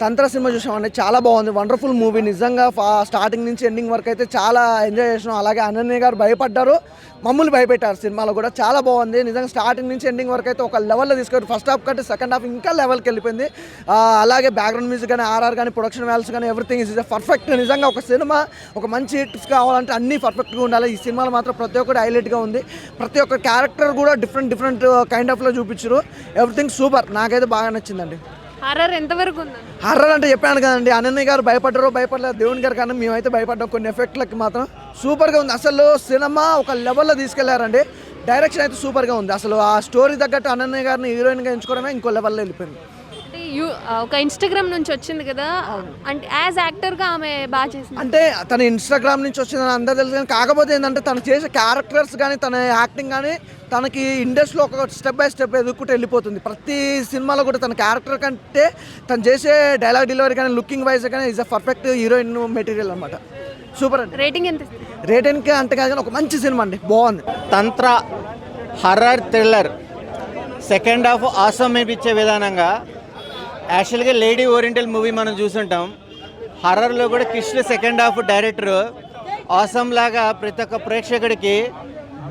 తంత్ర cinema చూసామండి, చాలా బాగుంది. వండర్ఫుల్ మూవీ నిజంగా. స్టార్టింగ్ నుంచి ఎండింగ్ వరకు అయితే చాలా ఎంజాయ్ చేసినాం. అలాగే అనన్య గారు భయపడ్డారు, మమ్మల్ని భయపెట్టారు. సినిమాలో కూడా చాలా బాగుంది నిజంగా. స్టార్టింగ్ నుంచి ఎండింగ్ వరకు అయితే ఒక లెవెల్లో తీసుకెళ్ళి ఫస్ట్ హాఫ్ కంటే సెకండ్ హాఫ్ ఇంకా లెవెల్కి వెళ్ళిపోయింది. అలాగే బ్యాక్గ్రౌండ్ మ్యూజిక్ కానీ, ఆర్ఆర్ కానీ, ప్రొడక్షన్ వాల్యూస్ కానీ, ఎవ్రీథింగ్ ఇస్ పర్ఫెక్ట్. నిజంగా ఒక సినిమా ఒక మంచి హిట్స్ కావాలంటే అన్నీ పర్ఫెక్ట్గా ఉండాలి. ఈ సినిమాలో మాత్రం ప్రతి ఒక్కటి హైలైట్గా ఉంది. ప్రతి ఒక్క క్యారెక్టర్ కూడా డిఫరెంట్ కైండ్ ఆఫ్లో చూపించారు. Everything super. నాకైతే బాగా నచ్చిందండి. హర్రర్ ఎంతవరకు ఉంది? హర్రర్ అంటే చెప్పాను కదండి, అనన్య గారు భయపడలేదు, దేవుని గారు కానీ మేమైతే భయపడ్డాం. కొన్ని ఎఫెక్ట్లకి మాత్రం సూపర్గా ఉంది. అసలు సినిమా ఒక లెవెల్లో తీసుకెళ్లారండి. డైరెక్షన్ అయితే సూపర్గా ఉంది. అసలు ఆ స్టోరీ తగ్గట్టు అనన్య గారిని హీరోయిన్గా ఎంచుకోవడమే ఇంకో లెవెల్లో వెళ్ళిపోయింది. అంటే ఒక ఇన్స్టాగ్రామ్ నుంచి వచ్చింది కదా, అంటే యాజ్ యాక్టర్గా ఆమె బాగా చేసింది. అంటే తన ఇన్స్టాగ్రామ్ నుంచి వచ్చిందని అందరూ తెలుసు కానీ, కాకపోతే ఏంటంటే తను చేసే క్యారెక్టర్స్ కానీ, తన యాక్టింగ్ కానీ తనకి ఇండస్ట్రీలో ఒక స్టెప్ బై స్టెప్ ఎదుర్కొంటూ వెళ్ళిపోతుంది. ప్రతి సినిమాలో కూడా తన క్యారెక్టర్ కంటే తను చేసే డైలాగ్ డెలివరీ కానీ, లుకింగ్ వైజ్ కానీ is a perfect heroine material అనమాట. సూపర్ అండి. రేటింగ్ ఎంత? రేటింగ్కి అంటే కాదు కానీ ఒక మంచి సినిమా అండి, బాగుంది. తంత్ర horror thriller second half awesome అనిపించే విధానంగా. యాక్చువల్గా లేడీ ఓరియంటల్ మూవీ మనం చూసుంటాం. హర్రర్లో కూడా Krishna second half director awesome లాగా ప్రతి ఒక్క ప్రేక్షకుడికి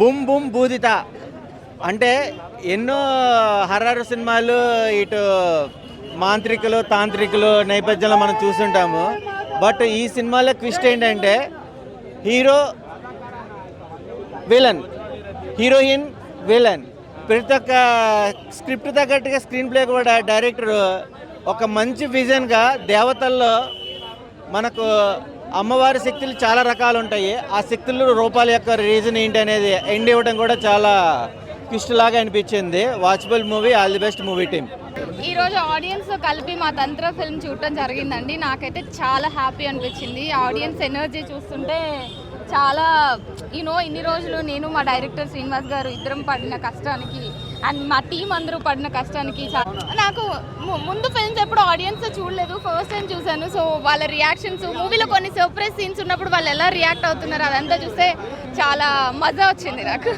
బుమ్ బుమ్ బూదిత అంటే ఎన్నో హర్రర్ సినిమాలు ఇటు మాంత్రికులు తాంత్రికులు నేపథ్యంలో మనం చూసుంటాము. బట్ ఈ సినిమాలో ట్విస్ట్ ఏంటంటే హీరో విలన్, హీరోయిన్ విలన్. ప్రతి ఒక్క స్క్రిప్ట్ తగ్గట్టుగా స్క్రీన్ ప్లే కూడా డైరెక్టర్ ఒక మంచి విజన్గా దేవతల్లో మనకు అమ్మవారి శక్తులు చాలా రకాలు ఉంటాయి. ఆ శక్తుల రూపాల యొక్క రీజన్ ఏంటి అనేది ఎండ్ ఇవ్వడం కూడా చాలా ట్విస్ట్ లాగా అనిపించింది. Watchable movie. All the best movie team. ఈరోజు ఆడియన్స్ కలిపి మా తంత్ర ఫిల్మ్ చూడటం జరిగిందండి. నాకైతే చాలా హ్యాపీ అనిపించింది. ఆడియన్స్ ఎనర్జీ చూస్తుంటే చాలా ఇన్ని రోజులు నేను మా డైరెక్టర్ శ్రీనివాస్ గారు ఇద్దరం పడిన కష్టానికి అండ్ మా టీం అందరూ పడిన కష్టానికి నాకు ముందు ఫిల్మ్స్ ఎప్పుడు ఆడియన్స్ చూడలేదు, ఫస్ట్ టైం చూశాను. సో వాళ్ళ రియాక్షన్స్, మూవీలో కొన్ని సర్ప్రైజ్ సీన్స్ ఉన్నప్పుడు వాళ్ళు ఎలా రియాక్ట్ అవుతున్నారు అదంతా చూస్తే చాలా మజా వచ్చింది నాకు.